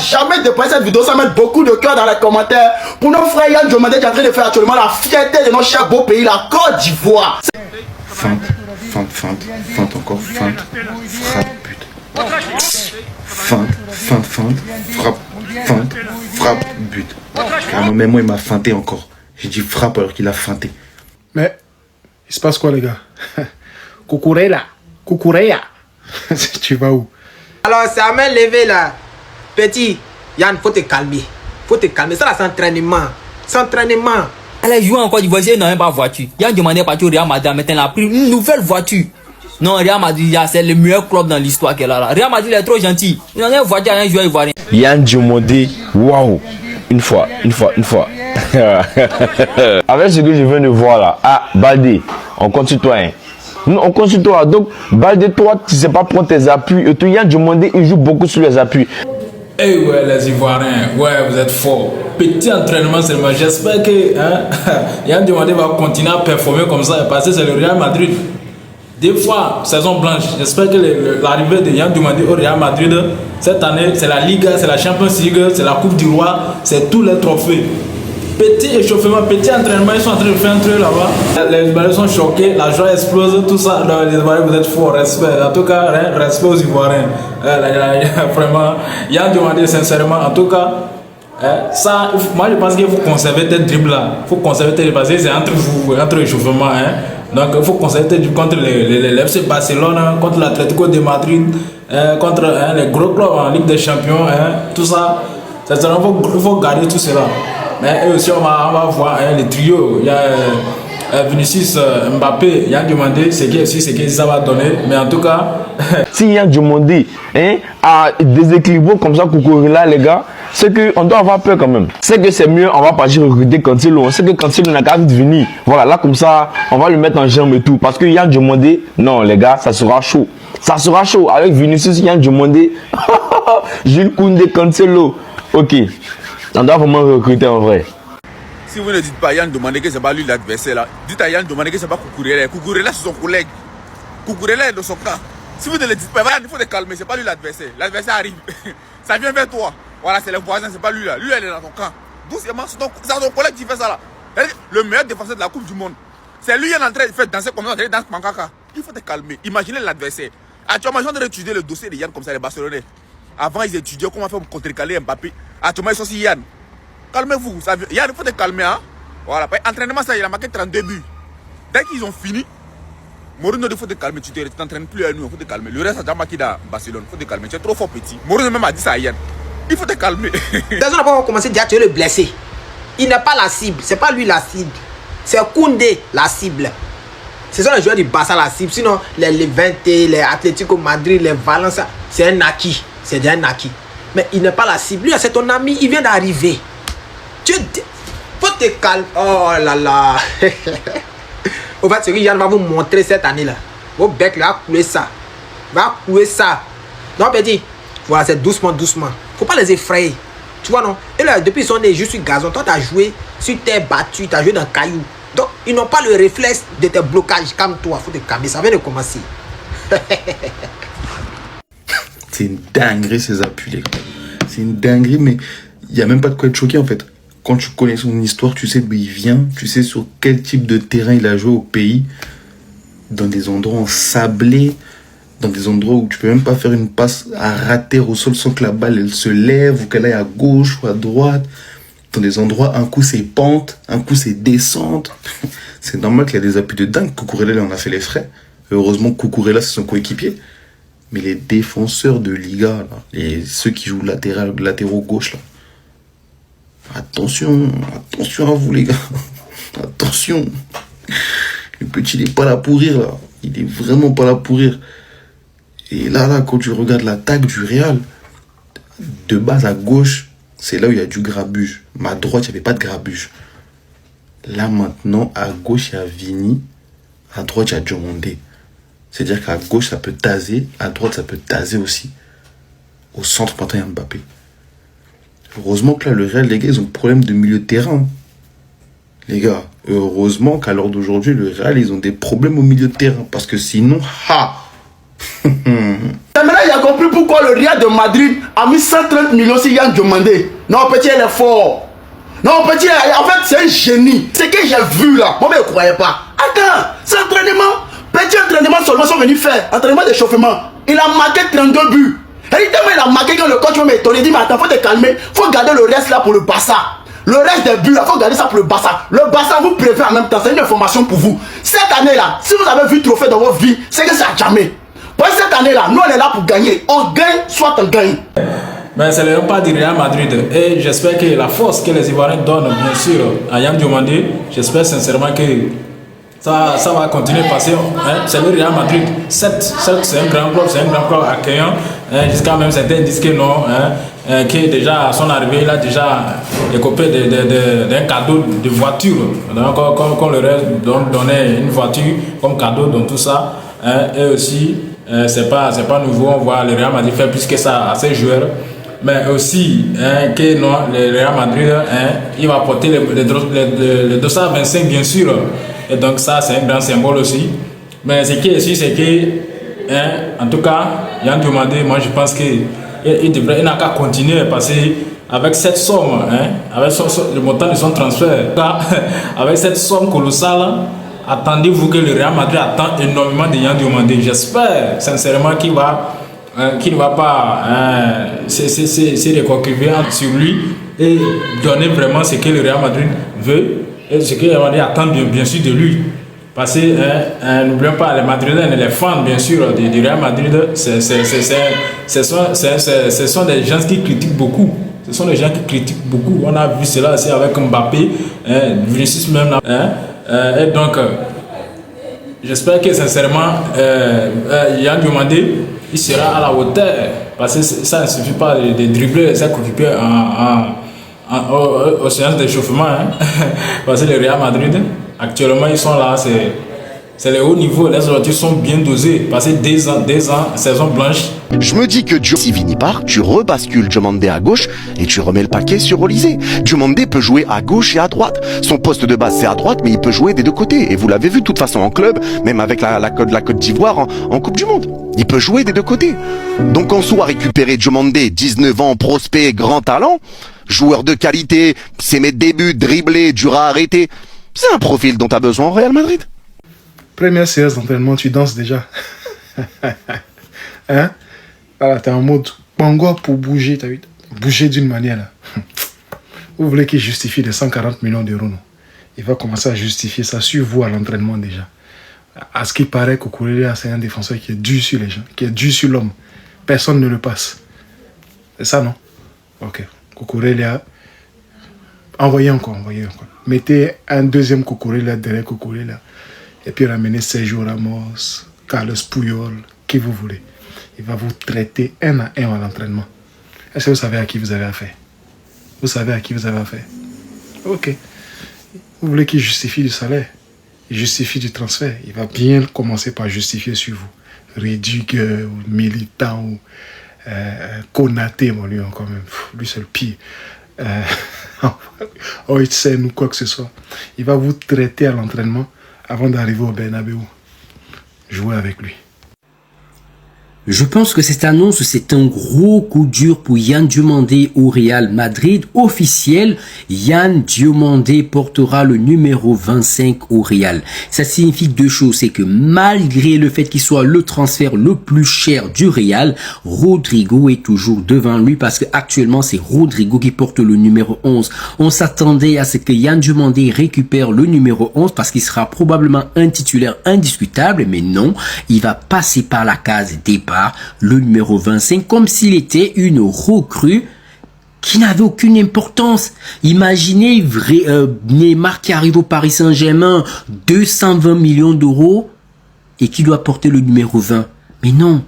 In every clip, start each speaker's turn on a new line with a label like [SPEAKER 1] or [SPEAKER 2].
[SPEAKER 1] jamais dépassé cette vidéo sans mettre beaucoup de cœur dans les commentaires. Pour nos frères Yann Diomandé qui est en train de faire actuellement la fierté de notre cher beau pays, la Côte d'Ivoire.
[SPEAKER 2] Feinte, feinte, feinte, feinte encore, feinte, frappe, but. Feinte, feinte, feinte, frappe, but. Carrément, même moi, il m'a feinté encore. J'ai dit frappe alors qu'il a feinté.
[SPEAKER 3] Mais, il se passe quoi, les gars? Cucurella, Cucurea. Tu vas où?
[SPEAKER 4] Alors, c'est à main levée là. Petit, Yann, faut te calmer. Faut te calmer. Ça là, c'est entraînement. C'est entraînement.
[SPEAKER 5] Allez, jouer encore du voisin, non, même pas voiture. Yann demandait à partir au Real Madrid, maintenant il a pris une nouvelle voiture. Non, Real Madrid, c'est le meilleur club dans l'histoire qu'elle a là. Real Madrid est trop gentil. Il en a une voiture à un joueur ivoirien.
[SPEAKER 6] Yann Diomandé, waouh. Une fois. Avec ce que je viens de voir là, ah, Baldé, on continue toi, hein. On continue toi. Donc, Baldé, toi, tu sais pas prendre tes appuis. Et toi, Yann Diomandé, il joue beaucoup sur les appuis.
[SPEAKER 7] Eh ouais, les Ivoiriens, ouais, vous êtes forts. Petit entraînement seulement. J'espère que Yann Diomandé va continuer à performer comme ça parce que c'est le Real Madrid. Des fois, saison blanche, j'espère que l'arrivée de Yann Diomandé au Real Madrid cette année, c'est la Liga, c'est la Champions League, c'est la Coupe du Roi, c'est tous les trophées. Petit échauffement, petit entraînement, ils sont en train de faire un truc là-bas. Les Ivoiriens sont choqués, la joie explose, tout ça. Non, les Ivoiriens, vous êtes forts, respect. En tout cas, respect aux Ivoiriens. Vraiment, Yann Diomandé, sincèrement, en tout cas, ça, moi je pense qu'il faut conserver tes dribbles là. Il faut conserver tes dribbles parce que c'est entre vous, entre échauffement. Donc il faut conserver tes dribbles contre les FC Barcelone, contre l'Atlético de Madrid, contre les gros clubs en Ligue des Champions, tout ça. Il faut garder tout cela. Mais aussi on va voir les trios. Il y a Vinicius, Mbappé, Yann Diomandé, c'est que ça va donner. Mais en tout cas,
[SPEAKER 6] si Yann Diomandé a déséquilibré comme ça Cucurella, les gars, c'est qu'on doit avoir peur quand même. C'est que c'est mieux, on va pas recruter Cancelo. C'est que Cancelo n'a qu'à vite venir. Voilà, là comme ça, on va le mettre en jambe et tout. Parce que Yann Diomandé, non les gars, ça sera chaud. Ça sera chaud. Avec Vinicius, Yann Diomandé, Jules Koundé, Cancelo. Ok, on doit vraiment recruter en vrai.
[SPEAKER 8] Si vous ne dites pas Yann Diomandé que c'est pas lui l'adversaire là, dites à Yann Diomandé que c'est pas Cucurella. Cucurella c'est son collègue. Cucurella est dans son camp. Si vous ne le dites pas, voilà, il faut te calmer, c'est pas lui l'adversaire. L'adversaire arrive. Ça vient vers toi. Voilà, c'est le voisin, c'est pas lui là. Lui, elle est dans ton camp. Doucement, c'est ton collègue qui fait ça là. Le meilleur défenseur de la Coupe du Monde. C'est lui qui est en train de faire danser comme ça, dans Pankaka. Il faut te calmer. Imaginez l'adversaire. Actuellement, ils sont en train d'étudier le dossier de Yann comme ça, les Barcelonais. Avant, ils étudiaient comment faire pour contrecaler Mbappé. Actuellement, ils sont aussi Yann. Calmez-vous. Yann, il faut te calmer. Hein? Voilà. Entraînement, ça, il a marqué 32 buts. Dès qu'ils ont fini, Mourinho, il faut te calmer. Tu ne t'entraînes plus à nous. Il faut te calmer. Le reste, a déjà marqué dans Barcelone. Il faut te calmer. Tu es trop fort petit. Mourinho même a dit ça à Yann. Il faut te calmer.
[SPEAKER 4] Personne n'a pas commencé déjà, tu es le blessé. Il n'est pas la cible. C'est pas lui la cible. C'est Koundé la cible. Ce sont les joueurs du Barça la cible. Sinon, les Levante, les Atlético Madrid, les Valencia, c'est un acquis. C'est déjà un acquis. Mais il n'est pas la cible. Lui, c'est ton ami. Il vient d'arriver. Faut te calmer. Oh là là. Au fait, ce que Yann va vous montrer cette année-là. Vos becs là, va couler ça. Va couler ça. Non, petit. Voilà, c'est doucement, doucement. Faut pas les effrayer. Tu vois, non? Et là, depuis ils sont nés juste sur gazon. Toi, tu as joué sur terre battue, tu as joué dans caillou. Donc, ils n'ont pas le réflexe de tes blocages comme toi. Faut te calmer. Ça vient de commencer.
[SPEAKER 2] C'est une dinguerie ces appuis, les gars. C'est une dinguerie, mais il n'y a même pas de quoi être choqué en fait. Quand tu connais son histoire, tu sais d'où il vient, tu sais sur quel type de terrain il a joué au pays, dans des endroits ensablés, dans des endroits où tu peux même pas faire une passe à rater au sol sans que la balle elle se lève ou qu'elle aille à gauche ou à droite. Dans des endroits, un coup c'est pente, un coup c'est descente. C'est normal qu'il y a des appuis de dingue. Cucurella en a fait les frais. Heureusement Cucurella c'est son coéquipier. Mais les défenseurs de Liga, là, ceux qui jouent latéraux gauche là, attention à vous les gars. Attention. Le petit il est pas là pour rire là. Il est vraiment pas là pour rire. Et là, quand tu regardes l'attaque du Real, de base à gauche, c'est là où il y a du grabuge. Mais à droite, il n'y avait pas de grabuge. Là maintenant, à gauche, il y a Vini. À droite, il y a Diomandé. C'est-à-dire qu'à gauche, ça peut taser. À droite, ça peut taser aussi. Au centre, maintenant, il y a Mbappé. Heureusement que là, le Real, les gars, ils ont problème de milieu de terrain. Les gars, heureusement qu'à l'heure d'aujourd'hui, le Real, ils ont des problèmes au milieu de terrain. Parce que sinon,
[SPEAKER 1] Maintenant, il a compris pourquoi le Real de Madrid a mis 130 millions sur Yann Diomandé. Non, petit, il est fort. Non, petit, en fait, c'est un génie. Ce que j'ai vu là, moi, je ne croyais pas. Attends, c'est entraînement. Petit entraînement seulement sont venus faire. Entraînement d'échauffement. Il a marqué 32 buts. Et tellement il a marqué quand le coach m'a étonné. Il dit, mais attends, faut te calmer. Faut garder le reste là pour le Barça. Le reste des buts, il faut garder ça pour le Barça. Le Barça vous prévient en même temps. C'est une information pour vous. Cette année-là, si vous avez vu trophée dans votre vie, c'est que ça n'a jamais. Pour cette année-là, nous on est là pour gagner. On gagne, soit on gagne.
[SPEAKER 7] Ben, c'est le pas du Real Madrid. Et j'espère que la force que les Ivoiriens donnent, bien sûr, à Yann Diomandé, j'espère sincèrement que ça va continuer à passer. Hein? C'est le Real Madrid. Certes, c'est un grand club accueillant. Hein? Jusqu'à même certains disent que non. Hein? Que déjà à son arrivée, il a déjà écopé d'un cadeau de voiture. Donc, qu'on leur a donné une voiture comme cadeau dans tout ça. Hein? Et aussi, c'est pas nouveau. On voit le Real Madrid faire plus que ça à ses joueurs. Mais aussi, hein, que non, le Real Madrid, hein, il va porter le dossard 25, bien sûr. Et donc ça, c'est un grand symbole aussi. Mais ce qui est sûr, c'est que, hein, en tout cas, Yann Diomandé, moi je pense qu'il n'a qu'à continuer parce que avec cette somme, hein, avec le montant de son transfert, avec cette somme colossale, attendez-vous que le Real Madrid attend énormément de Yann Diomandé. J'espère sincèrement qu'il ne va pas se reconcilier sur lui et donner vraiment ce que le Real Madrid veut et ce que le Real Madrid attend bien sûr de lui. Parce que n'oublions pas, les Madrilènes et les fans bien sûr du Real Madrid, ce sont des gens qui critiquent beaucoup. Ce sont des gens qui critiquent beaucoup. On a vu cela aussi avec Mbappé, Vinicius même. Et donc, j'espère que sincèrement, Yann Diomandé, il sera à la hauteur. Parce que ça ne suffit pas de dribbler les coéquipiers aux séances d'échauffement. Hein. Parce que le Real Madrid, actuellement, ils sont là. C'est le haut niveau. Les autres sont bien dosés. Parce que 2 ans, saison blanche.
[SPEAKER 9] Je me dis que si Vini part, tu rebascules Diomandé à gauche et tu remets le paquet sur Olysée. Diomandé peut jouer à gauche et à droite. Son poste de base c'est à droite, mais il peut jouer des deux côtés. Et vous l'avez vu de toute façon en club, même avec la Côte d'Ivoire en Coupe du Monde. Il peut jouer des deux côtés. Donc en soi, récupérer Diomandé, 19 ans, prospect, grand talent, joueur de qualité, c'est mettre des buts, dribbler, dur à arrêter. C'est un profil dont tu as besoin au Real Madrid.
[SPEAKER 3] Première séance d'entraînement, tu danses déjà. Hein? Voilà, t'es en mode pango pour bouger, t'as vu? Bouger d'une manière là. Vous voulez qu'il justifie les 140 millions d'euros, non? Il va commencer à justifier ça sur vous à l'entraînement déjà. À ce qui paraît, Cucurella, c'est un défenseur qui est dur sur les gens, qui est dur sur l'homme. Personne ne le passe. C'est ça, non? Ok. Cucurella, envoyez encore. Mettez un deuxième Cucurella derrière Cucurella. Et puis ramenez Sergio Ramos, Carlos Puyol, qui vous voulez. Il va vous traiter 1 à 1 à l'entraînement. Est-ce que vous savez à qui vous avez affaire? Vous savez à qui vous avez affaire? Ok. Vous voulez qu'il justifie du salaire? Il justifie du transfert. Il va bien commencer par justifier sur vous. Rudiger, ou Militant, ou Konaté, mon lui, quand même. Lui, c'est le pire. Oitsen ou quoi que ce soit. Il va vous traiter à l'entraînement avant d'arriver au Bernabéu. Jouez avec lui.
[SPEAKER 10] Je pense que cette annonce, c'est un gros coup dur pour Yann Diomandé au Real Madrid. Officiel, Yann Diomandé portera le numéro 25 au Real. Ça signifie 2 choses. C'est que malgré le fait qu'il soit le transfert le plus cher du Real, Rodrigo est toujours devant lui parce que actuellement c'est Rodrigo qui porte le numéro 11. On s'attendait à ce que Yann Diomandé récupère le numéro 11 parce qu'il sera probablement un titulaire indiscutable, mais non, il va passer par la case départ. Le numéro 25 comme s'il était une recrue qui n'avait aucune importance. Imaginez Neymar qui arrive au Paris Saint-Germain, 220 millions d'euros et qui doit porter le numéro 20. Mais non.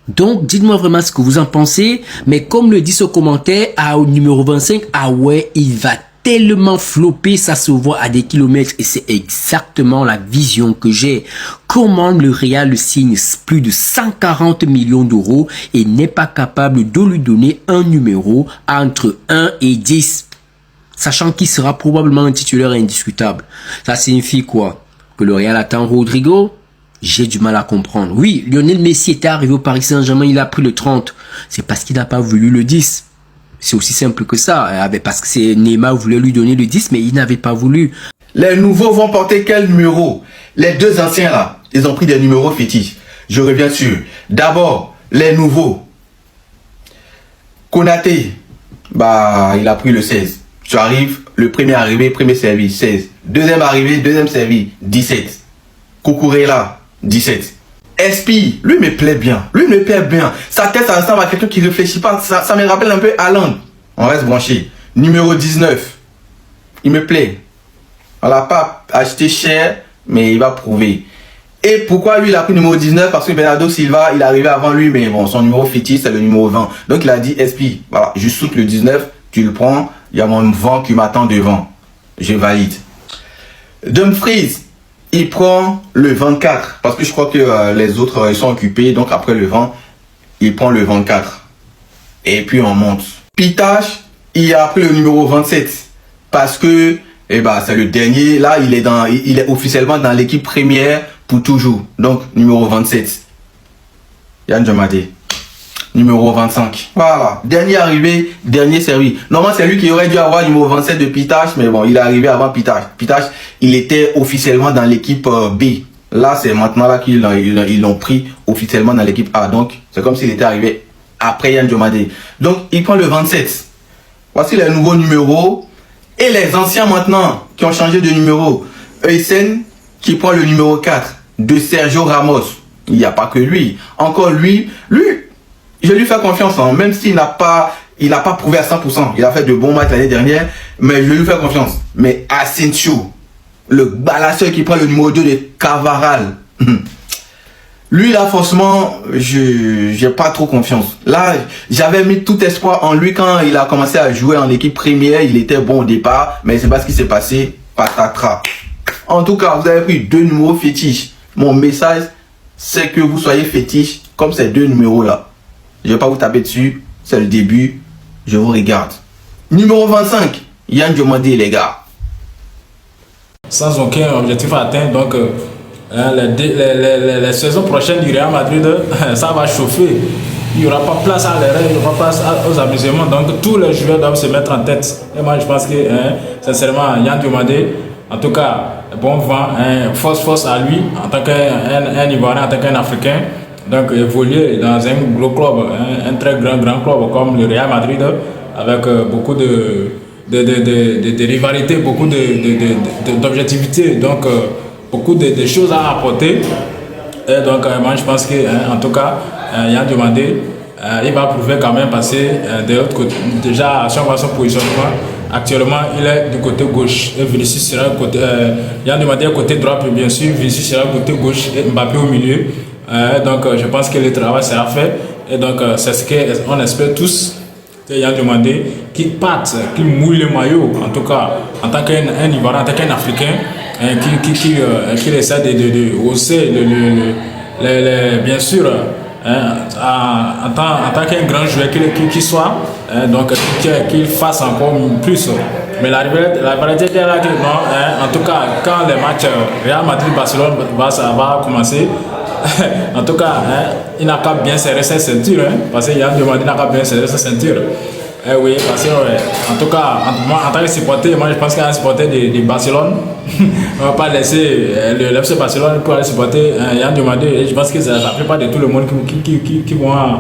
[SPEAKER 10] Donc, dites-moi vraiment ce que vous en pensez. Mais comme le dit ce commentaire, au numéro 25, ah ouais, il va tellement flopper, ça se voit à des kilomètres et c'est exactement la vision que j'ai. Comment le Real signe plus de 140 millions d'euros et n'est pas capable de lui donner un numéro entre 1 et 10, sachant qu'il sera probablement un titulaire indiscutable. Ça signifie quoi? Que le Real attend Rodrigo? J'ai du mal à comprendre. Oui, Lionel Messi était arrivé au Paris Saint-Germain, il a pris le 30. C'est parce qu'il n'a pas voulu le 10. C'est aussi simple que ça. Parce que Neymar voulait lui donner le 10, mais il n'avait pas voulu.
[SPEAKER 2] Les nouveaux vont porter quel numéro? Les deux anciens là, ils ont pris des numéros fétiches. Je reviens sur. D'abord, les nouveaux. Konaté, il a pris le 16. Tu arrives, le premier arrivé, premier servi, 16. Deuxième arrivé, deuxième servi, 17. Cucurella, 17. Espi, lui me plaît bien. Lui me plaît bien. Sa tête, ça ressemble à quelqu'un qui réfléchit pas. Ça me rappelle un peu Haaland. On reste branché. Numéro 19. Il me plaît. On l'a pas acheté cher, mais il va prouver. Et pourquoi lui il a pris le numéro 19? Parce que Bernardo Silva, il est arrivé avant lui, mais bon, son numéro fétiche, c'est le numéro 20. Donc il a dit, Espi, voilà, je saute le 19, tu le prends, il y a mon vent qui m'attend devant. Je valide. Dumfries, il prend le 24, parce que je crois que les autres ils sont occupés, donc après le 20, il prend le 24. Et puis on monte. Pitache, il a pris le numéro 27, parce que c'est le dernier. Là, il est officiellement dans l'équipe première pour toujours. Donc, numéro 27. Yann Diomadé. Numéro 25. Voilà. Dernier arrivé, dernier servi. Normalement, c'est lui qui aurait dû avoir le numéro 27 de Pitache, mais bon, il est arrivé avant Pitache. Pitache, il était officiellement dans l'équipe B. Là, c'est maintenant là qu'ils l'ont pris officiellement dans l'équipe A. Donc, c'est comme s'il était arrivé après Yann Diomadé. Donc, il prend le 27. Voici les nouveaux numéros. Et les anciens maintenant, qui ont changé de numéro. Eisen, qui prend le numéro 4 de Sergio Ramos. Il n'y a pas que lui. Encore lui, je lui fais confiance, même s'il n'a pas prouvé à 100%. Il a fait de bons matchs l'année dernière, mais je lui fais confiance. Mais Asensio, le balasseur qui prend le numéro 2 de Cavaral. Lui, là, forcément, j'ai pas trop confiance. Là, j'avais mis tout espoir en lui quand il a commencé à jouer en équipe première. Il était bon au départ, mais c'est pas ce qui s'est passé. Patatras. En tout cas, vous avez pris deux numéros fétiches. Mon message, c'est que vous soyez fétiches comme ces deux numéros-là. Je vais pas vous taper dessus. C'est le début. Je vous regarde. Numéro 25, Yann Diomadé, les gars.
[SPEAKER 7] Sans aucun objectif atteint, donc... les saisons prochaines du Real Madrid, ça va chauffer. Il n'y aura pas place à l'erreur, il n'y aura pas place aux amusements. Donc tous les joueurs doivent se mettre en tête. Et moi je pense que sincèrement, Yann Diomadé, en tout cas, bon vent, force à lui en tant qu'un Ivoirien, en tant qu'un Africain. Donc évoluer dans un gros club, un très grand club comme le Real Madrid, avec beaucoup de rivalités, beaucoup d'objectivité. Donc beaucoup de choses à apporter. Et donc moi je pense que en tout cas Yann Diomadé il va prouver quand même passer de l'autre côté. Déjà si on voit son positionnement actuellement il est du côté gauche et Vinicius sera côté Yann Diomadé est côté droit bien sûr, Vinicius sera côté gauche et Mbappé au milieu. Donc je pense que le travail sera fait et donc c'est ce qu'on espère tous. Yann Diomadé qui parte, qui mouille le maillot, en tout cas en tant qu'un Ivoirien, en tant qu'un Africain, qui essaie de hausser bien sûr en tant qu'un grand joueur qu'il soit, donc qu'il fasse encore plus. Mais la vérité est là que non, en tout cas quand les matchs Real Madrid-Barcelone va commencer, en tout cas, il n'a qu'à bien serrer sa ceinture, parce que Yann Diomadé n'a qu'à bien serrer sa ceinture. Oui, parce que, en tout cas, moi, en tant que supporter, moi je pense qu'un supporter de Barcelone, on ne va pas laisser le FC Barcelone pour aller supporter Yann Diomadé. Et je pense que ça ne fait pas de tout le monde qui vont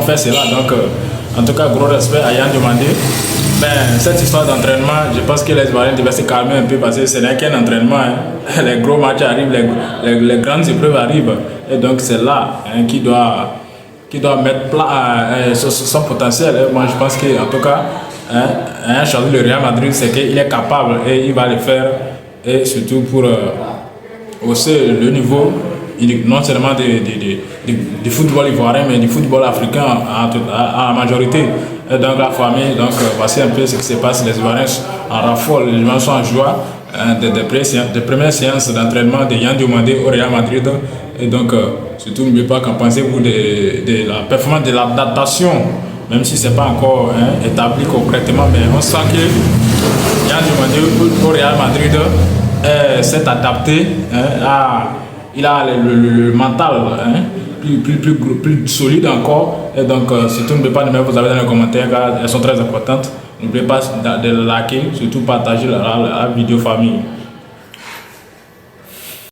[SPEAKER 7] faire cela. Donc, en tout cas, gros respect à Yann Diomadé. Ben, cette histoire d'entraînement, je pense que les Ivoiriens devaient se calmer un peu parce que ce n'est qu'un entraînement. Les gros matchs arrivent, les grandes épreuves arrivent. Et donc c'est là qui doit mettre son potentiel. Et moi je pense qu'en tout cas, changer le Real Madrid, c'est qu'il est capable et il va le faire. Et surtout pour hausser le niveau, non seulement du football ivoirien, mais du football africain à la majorité. Et donc la famille, donc voici un peu ce qui se passe. Les Ivoiriens en raffolent, les gens sont en joie des premières séances d'entraînement de Yann Diomadé au Real Madrid. Et donc surtout n'oubliez pas qu'en pensez-vous de la performance de l'adaptation, même si ce n'est pas encore établi concrètement, mais on sent que Yann Diomadé au Real Madrid s'est adapté, il a le mental plus solide encore. Et donc, surtout, n'oubliez pas de mettre vos avis dans les commentaires, car elles sont très importantes. N'oubliez pas de liker, surtout partager la vidéo famille.